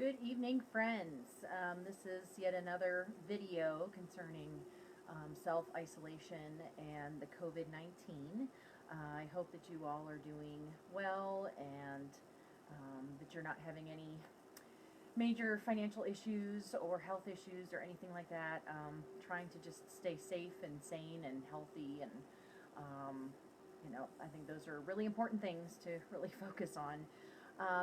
Good evening, friends. This is yet another video concerning self-isolation and the COVID-19. I hope that you all are doing well and that you're not having any major financial issues or health issues or anything like that. Trying to just stay safe and sane and healthy, and I think those are really important things to really focus on.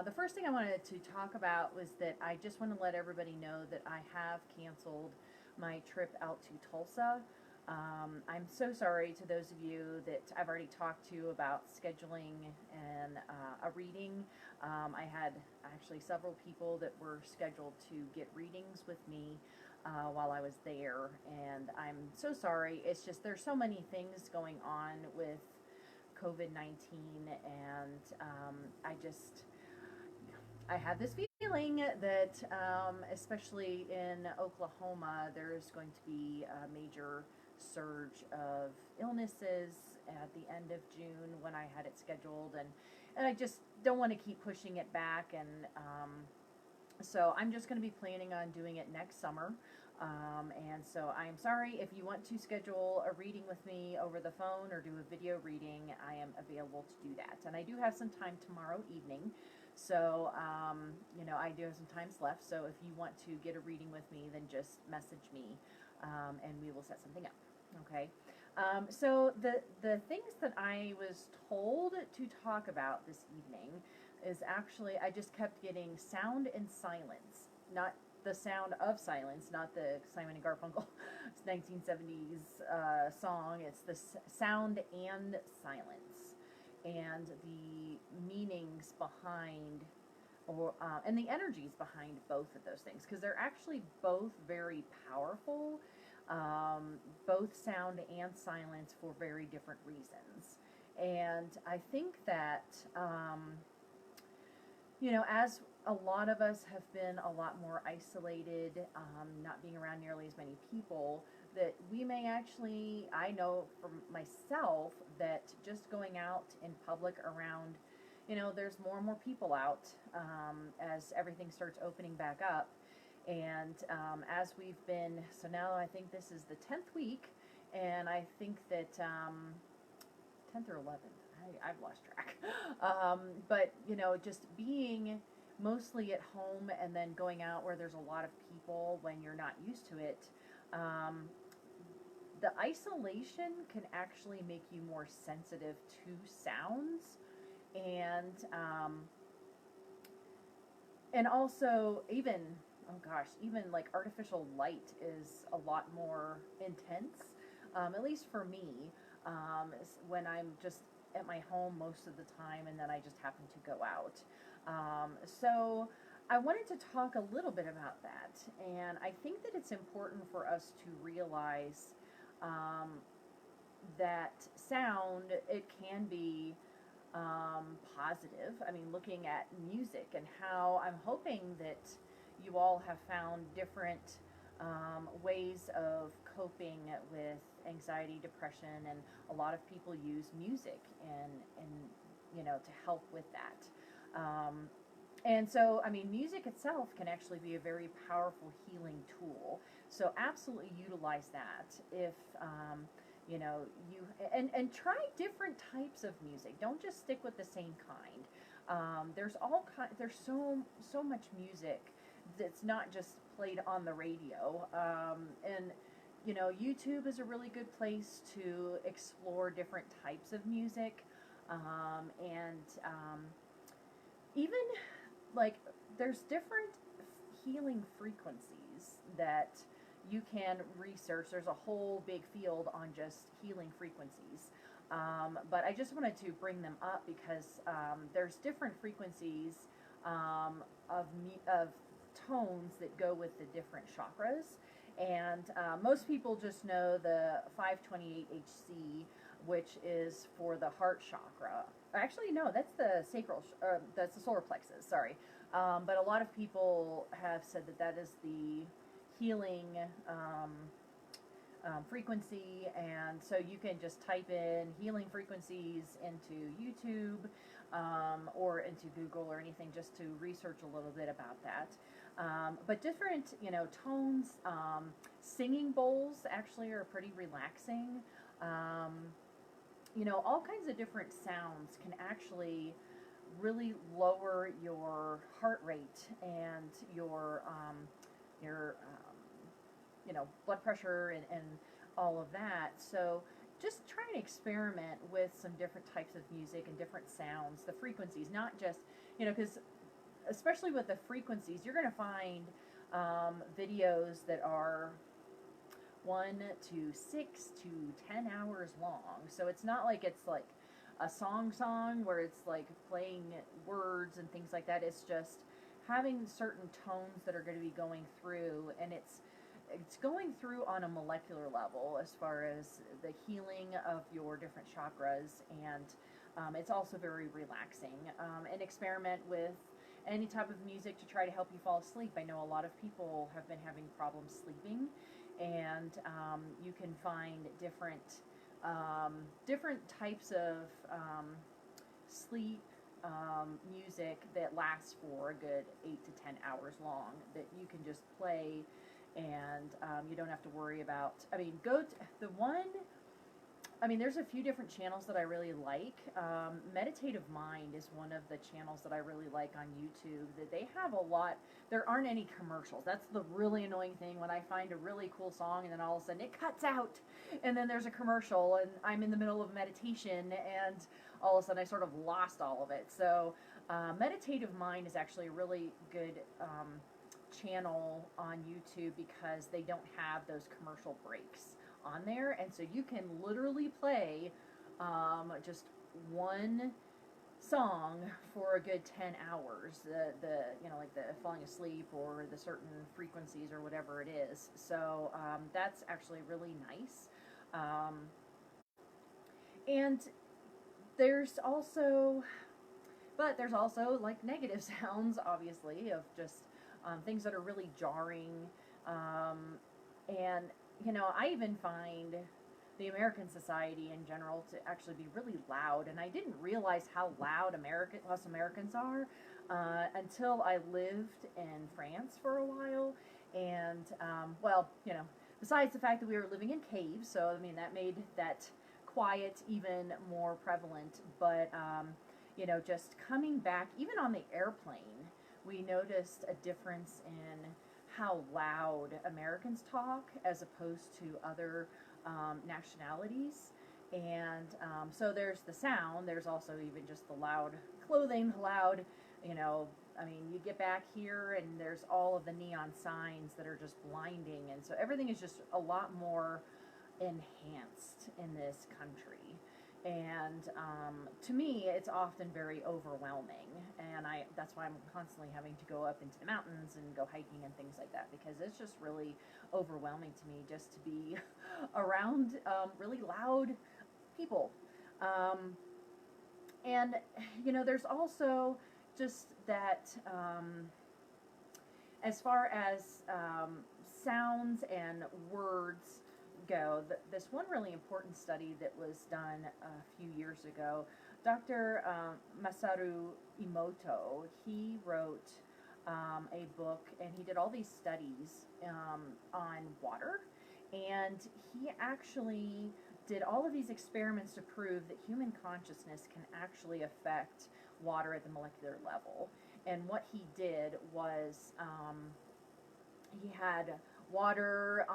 The first thing I wanted to talk about was that I just want to let everybody know that I have canceled my trip out to Tulsa. I'm so sorry to those of you that I've already talked to about scheduling and a reading. I had actually several people that were scheduled to get readings with me while I was there, and I'm so sorry. It's just there's so many things going on with COVID-19, and I have this feeling that, especially in Oklahoma, there's going to be a major surge of illnesses at the end of June when I had it scheduled, and I just don't want to keep pushing it back, and so I'm just going to be planning on doing it next summer. And so I'm sorry if you want to schedule a reading with me over the phone or do a video reading. I am available to do that. And I do have some time tomorrow evening. So, I do have some times left. So if you want to get a reading with me, then just message me and we will set something up. Okay. So the things that I was told to talk about this evening is actually, I just kept getting sound and silence, not the sound of silence, not the Simon and Garfunkel 1970s song. It's the sound and silence, and the meanings behind, or and the energies behind both of those things, because they're actually both very powerful, both sound and silence, for very different reasons. And I think that as a lot of us have been a lot more isolated, not being around nearly as many people, that we may actually, I know for myself, that just going out in public around, there's more and more people out as everything starts opening back up. And as we've been, so now I think this is the 10th week, and I think that 10th or 11th. I've lost track. But, just being mostly at home and then going out where there's a lot of people when you're not used to it, the isolation can actually make you more sensitive to sounds, and also even, oh gosh, even like artificial light is a lot more intense, at least for me, when I'm just at my home most of the time and then I just happen to go out. So I wanted to talk a little bit about that, and I think that it's important for us to realize that sound, it can be positive. I mean, looking at music and how I'm hoping that you all have found different ways of coping with anxiety, depression, and a lot of people use music and to help with that. And so, I mean, music itself can actually be a very powerful healing tool. So absolutely utilize that if, and try different types of music. Don't just stick with the same kind. There's so much music that's not just played on the radio. And YouTube is a really good place to explore different types of music. Even like there's different healing frequencies that you can research. There's a whole big field on just healing frequencies, but I just wanted to bring them up because there's different frequencies of tones that go with the different chakras, and most people just know the 528 HC, which is for the heart chakra. Actually, no, that's the sacral, that's the solar plexus, sorry. But a lot of people have said that that is the healing frequency, and so you can just type in healing frequencies into YouTube or into Google or anything just to research a little bit about that. But different, tones, singing bowls actually are pretty relaxing. Um, all kinds of different sounds can actually really lower your heart rate and your blood pressure and all of that. So just try and experiment with some different types of music and different sounds, the frequencies, not just, because especially with the frequencies, you're going to find videos that are 1 to 6 to 10 hours long. So it's not like it's like a song where it's like playing words and things like that. It's just having certain tones that are going to be going through, and it's going through on a molecular level as far as the healing of your different chakras, and it's also very relaxing. And experiment with any type of music to try to help you fall asleep. I know a lot of people have been having problems sleeping, and you can find different types of sleep music that lasts for a good 8 to 10 hours long that you can just play, and you don't have to worry about. There's a few different channels that I really like. Meditative Mind is one of the channels that I really like on YouTube. That they have a lot. There aren't any commercials. That's the really annoying thing when I find a really cool song and then all of a sudden it cuts out, and then there's a commercial and I'm in the middle of meditation and all of a sudden I sort of lost all of it. So Meditative Mind is actually a really good channel on YouTube because they don't have those commercial breaks on there, and so you can literally play just one song for a good 10 hours, like the falling asleep or the certain frequencies or whatever it is. So that's actually really nice. And there's also like negative sounds, obviously, of just things that are really jarring. And I even find the American society in general to actually be really loud, and I didn't realize how loud us Americans are until I lived in France for a while. And besides the fact that we were living in caves, so that made that quiet even more prevalent. But just coming back, even on the airplane, we noticed a difference in how loud Americans talk as opposed to other nationalities. And so there's the sound, there's also even just the loud clothing, loud, you get back here and there's all of the neon signs that are just blinding. And so everything is just a lot more enhanced in this country. And to me, it's often very overwhelming, and that's why I'm constantly having to go up into the mountains and go hiking and things like that, because it's just really overwhelming to me just to be around really loud people. And there's also just that as far as sounds and words go, this one really important study that was done a few years ago, Dr. Masaru Emoto, he wrote a book, and he did all these studies on water, and he actually did all of these experiments to prove that human consciousness can actually affect water at the molecular level. And what he did was he had water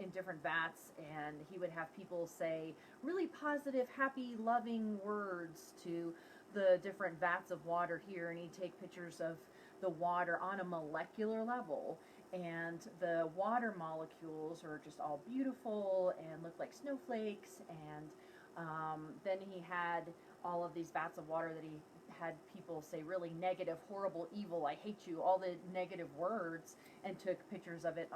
in different vats, and he would have people say really positive, happy, loving words to the different vats of water here, and he'd take pictures of the water on a molecular level, and the water molecules are just all beautiful and look like snowflakes. And then he had all of these vats of water that he had people say really negative, horrible, evil, I hate you, all the negative words, and took pictures of it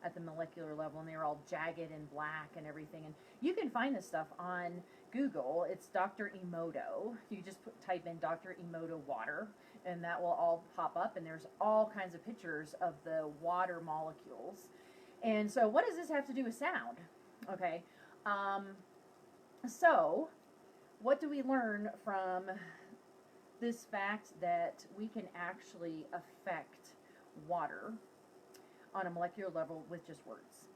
at the molecular level, and they were all jagged and black and everything. And you can find this stuff on Google. It's Dr. Emoto. You just type in Dr. Emoto water, and that will all pop up, and there's all kinds of pictures of the water molecules. And so what does this have to do with sound? Okay, so what do we learn from this fact that we can actually affect water on a molecular level with just words.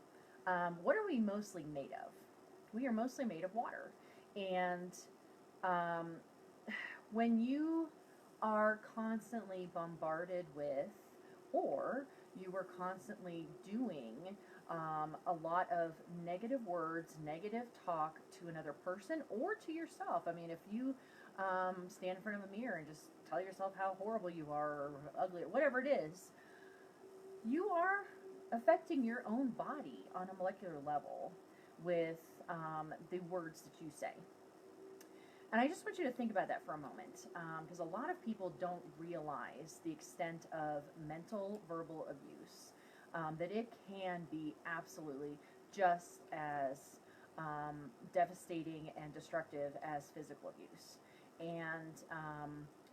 What are we mostly made of? We are mostly made of water. And um, when you are constantly bombarded with, or you were constantly doing a lot of negative words, negative talk to another person or to yourself. I mean, if you stand in front of a mirror and just tell yourself how horrible you are or ugly or whatever it is, you are affecting your own body on a molecular level with the words that you say. And I just want you to think about that for a moment, because a lot of people don't realize the extent of mental verbal abuse, that it can be absolutely just as devastating and destructive as physical abuse. And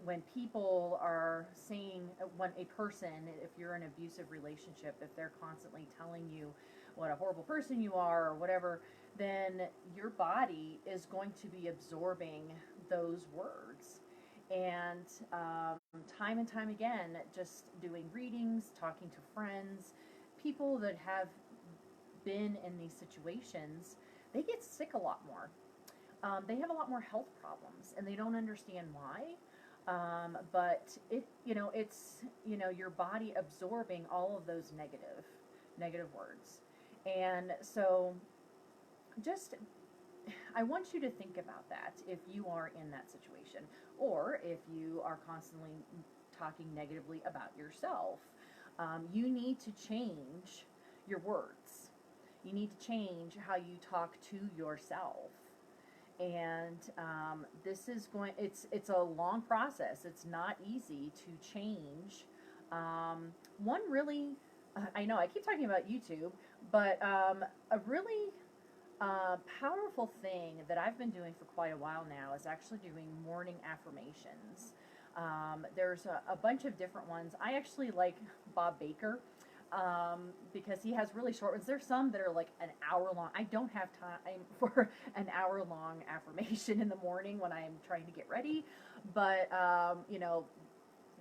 when people are saying, when a person, if you're in an abusive relationship, if they're constantly telling you what a horrible person you are or whatever, then your body is going to be absorbing those words. And time and time again, just doing readings, talking to friends, people that have been in these situations, they get sick a lot more. They have a lot more health problems, and they don't understand why. But it's your body absorbing all of those negative words. And so just, I want you to think about that if you are in that situation, or if you are constantly talking negatively about yourself. You need to change your words. You need to change how you talk to yourself. And this is it's a long process. It's not easy to change. One really, I know I keep talking about YouTube, but a really powerful thing that I've been doing for quite a while now is actually doing morning affirmations. There's a bunch of different ones. I actually like Bob Baker, because he has really short ones. There's some that are like an hour long. I don't have time for an hour long affirmation in the morning when I'm trying to get ready. But,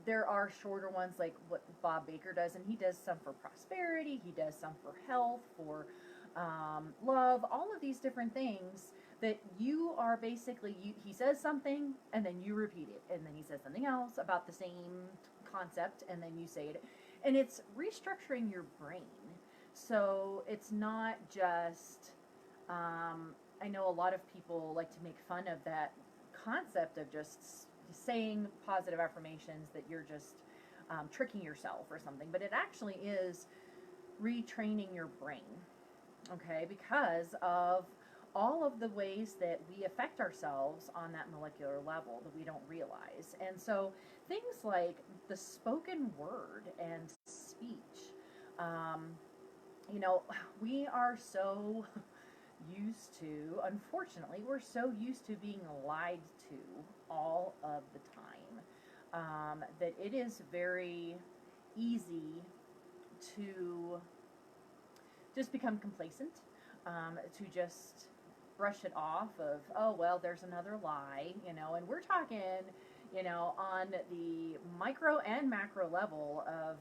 there are shorter ones like what Bob Baker does, and he does some for prosperity, he does some for health, for love, all of these different things that you are basically, he says something and then you repeat it, and then he says something else about the same concept and then you say it, and it's restructuring your brain. So it's not just, I know a lot of people like to make fun of that concept of just saying positive affirmations, that you're just tricking yourself or something, but it actually is retraining your brain. Okay, because of all of the ways that we affect ourselves on that molecular level that we don't realize. And so things like the spoken word and speech, we are so used to, unfortunately, we're so used to being lied to all of the time, that it is very easy to just become complacent, to just brush it off of, oh, well, there's another lie, and we're talking, on the micro and macro level of,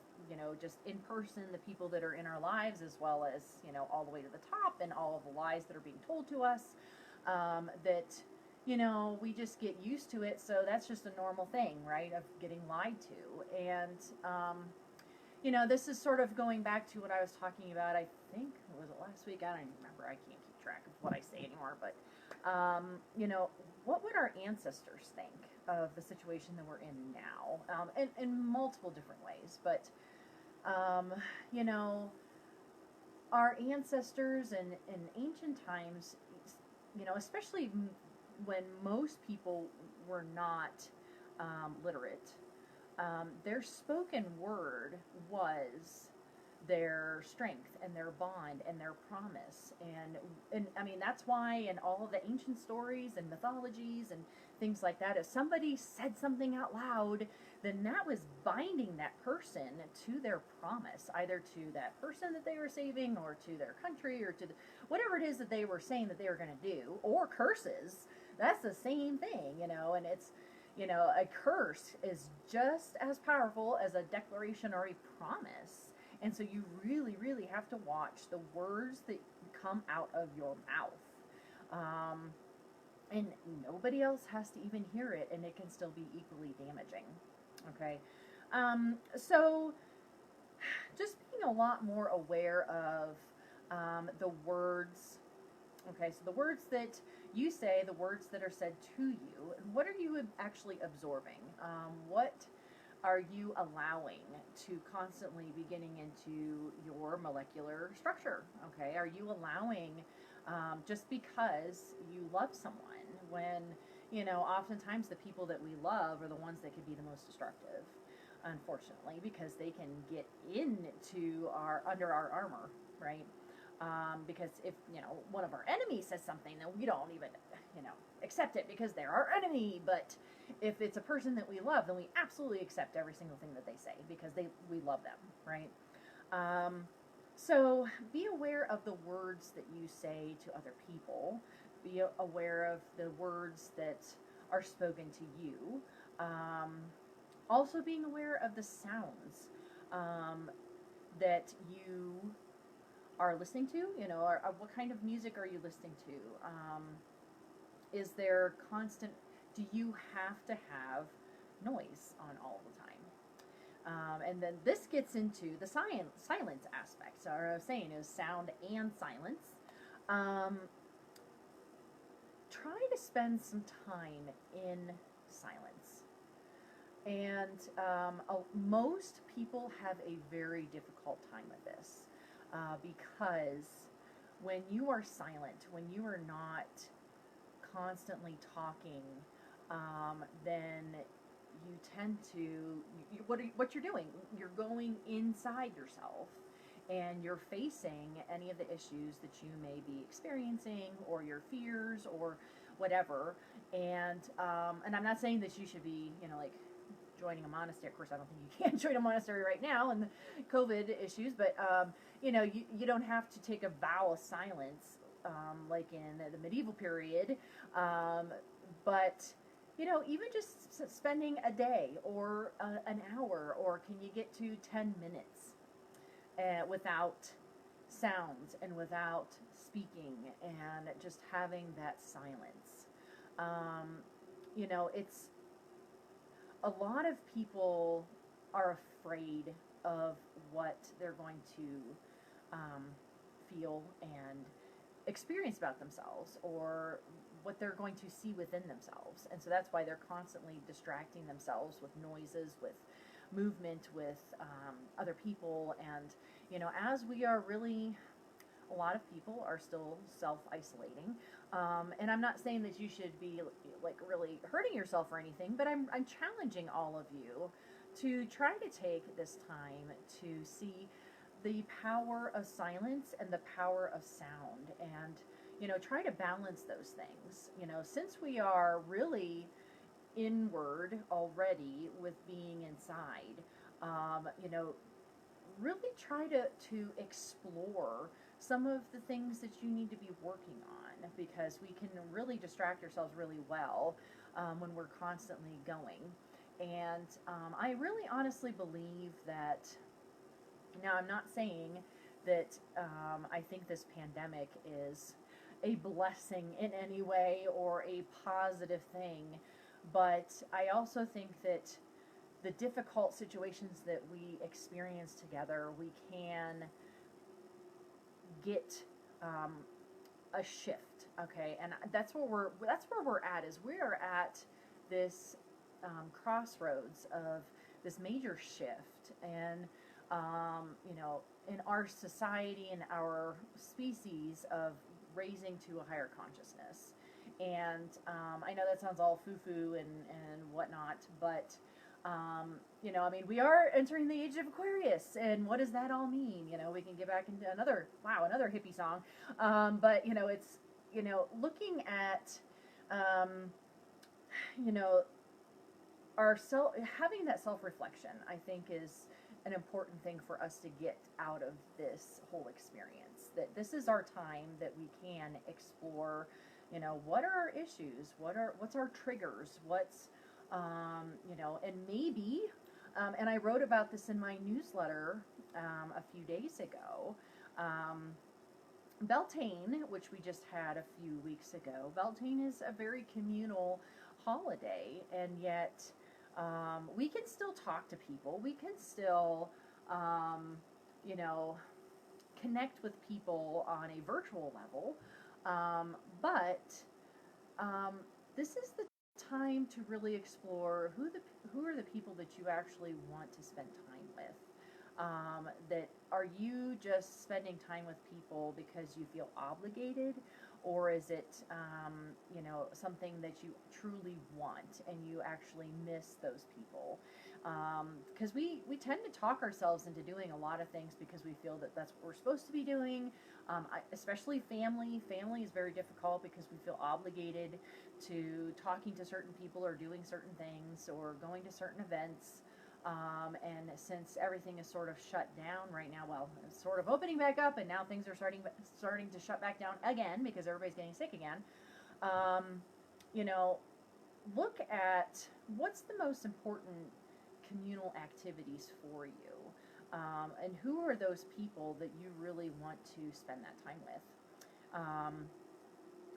just in person, the people that are in our lives, as well as, all the way to the top, and all of the lies that are being told to us, that, we just get used to it. So that's just a normal thing, right, of getting lied to. And, this is sort of going back to what I was talking about, I think, was it last week? I don't even remember. I can't keep track of what I say anymore. But, what would our ancestors think of the situation that we're in now? In multiple different ways. But, our ancestors in ancient times, especially when most people were not literate, their spoken word was their strength and their bond and their promise. And I mean, that's why in all of the ancient stories and mythologies and things like that, if somebody said something out loud, then that was binding that person to their promise, either to that person that they were saving, or to their country, or to whatever it is that they were saying that they were going to do, or curses. That's the same thing, and it's, A curse is just as powerful as a declaration or a promise. And so you really, really have to watch the words that come out of your mouth. And nobody else has to even hear it, and it can still be equally damaging. Okay? So just being a lot more aware of the words. Okay, so the words that you say, the words that are said to you, what are you actually absorbing? What are you allowing to constantly be getting into your molecular structure? Okay, are you allowing just because you love someone when, oftentimes the people that we love are the ones that could be the most destructive, unfortunately, because they can get into under our armor, right? Because if, one of our enemies says something, then we don't even, accept it because they're our enemy. But if it's a person that we love, then we absolutely accept every single thing that they say because we love them, right? So be aware of the words that you say to other people. Be aware of the words that are spoken to you. Also being aware of the sounds that you are listening to, or what kind of music are you listening to? Is there do you have to have noise on all the time? And then this gets into the silence aspect. So what I was saying is sound and silence. Try to spend some time in silence. And most people have a very difficult time with this. Because when you are silent, when you are not constantly talking, then you tend to, what you're doing, you're going inside yourself and you're facing any of the issues that you may be experiencing or your fears or whatever. And I'm not saying that you should be, joining a monastery. Of course, I don't think you can join a monastery right now and the COVID issues, but you don't have to take a vow of silence like in the medieval period. But even just spending a day or an hour, or can you get to 10 minutes without sounds and without speaking and just having that silence? It's a lot of people are afraid of what they're going to feel and experience about themselves, or what they're going to see within themselves. And so that's why they're constantly distracting themselves with noises, with movement, with other people. And, as we are really, a lot of people are still self-isolating. And I'm not saying that you should be really hurting yourself or anything, but I'm challenging all of you to try to take this time to see the power of silence and the power of sound, and try to balance those things. Since we are really inward already with being inside, really try to explore some of the things that you need to be working on, because we can really distract ourselves really well when we're constantly going. And I really honestly believe that, now I'm not saying that I think this pandemic is a blessing in any way or a positive thing, but I also think that the difficult situations that we experience together, we can get a shift, okay? And that's where we're at. Is we're at this crossroads of this major shift, and in our society and our species, of raising to a higher consciousness. And I know that sounds all foo-foo and whatnot, but we are entering the age of Aquarius, and what does that all mean? We can get back into another hippie song, but it's looking at having that self-reflection, I think, is an important thing for us to get out of this whole experience. That this is our time that we can explore, what are our issues, what's our triggers, what's You know, and maybe, and I wrote about this in my newsletter a few days ago. Beltane, which we just had a few weeks ago, Beltane is a very communal holiday, and yet we can still talk to people. We can still, you know, connect with people on a virtual level. But this is the time to really explore who are the people that you actually want to spend time with. That are you just spending time with people because you feel obligated, or is it you know, something that you truly want and you actually miss those people? Because we tend to talk ourselves into doing a lot of things because we feel that that's what we're supposed to be doing. Especially family. Family is very difficult because we feel obligated to talking to certain people or doing certain things or going to certain events. And since everything is sort of shut down right now, well, it's sort of opening back up, and now things are starting to shut back down again because everybody's getting sick again. You know, look at what's the most important communal activities for you, and who are those people that you really want to spend that time with.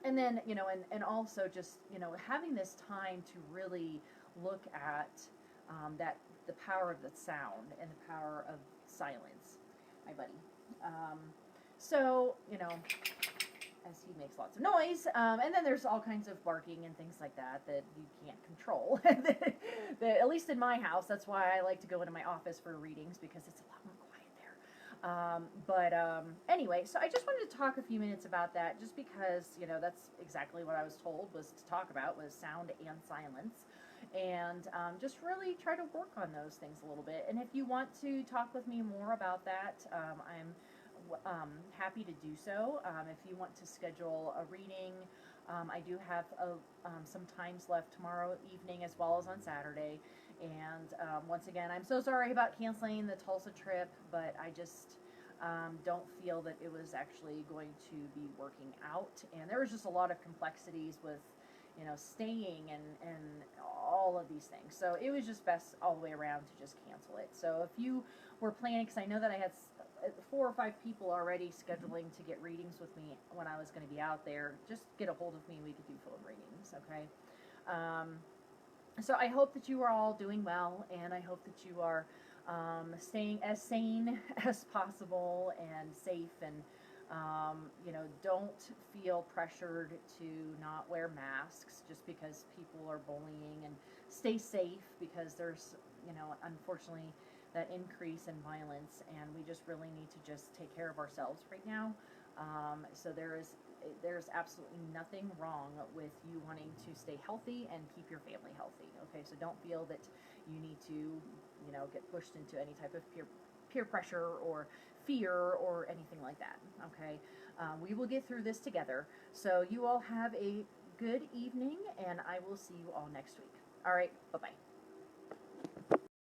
And then, you know, and also just, you know, having this time to really look at that the power of the sound and the power of silence. Hi, buddy. So, you know, as he makes lots of noise, and then there's all kinds of barking and things like that that you can't control. At least in my house, that's why I like to go into my office for readings, because it's a lot more quiet there. Anyway, so I just wanted to talk a few minutes about that, just because, you know, that's exactly what I was told was to talk about, was sound and silence. And just really try to work on those things a little bit. And if you want to talk with me more about that, I'm happy to do so. If you want to schedule a reading, I do have some times left tomorrow evening as well as on Saturday. And once again, I'm so sorry about canceling the Tulsa trip, but I just don't feel that it was actually going to be working out. And there was just a lot of complexities with, you know, staying and all of these things. So it was just best all the way around to just cancel it. So if you were planning, because I know that I had 4 or 5 people already scheduling to get readings with me when I was going to be out there, just get a hold of me and we could do phone readings, okay? So I hope that you are all doing well, and I hope that you are staying as sane as possible and safe, and you know, don't feel pressured to not wear masks just because people are bullying, and stay safe because there's, you know, unfortunately that increase in violence, and we just really need to just take care of ourselves right now. So there's absolutely nothing wrong with you wanting to stay healthy and keep your family healthy. Okay, so don't feel that you need to, you know, get pushed into any type of peer pressure or fear or anything like that. Okay, we will get through this together. So you all have a good evening, and I will see you all next week. All right, bye-bye.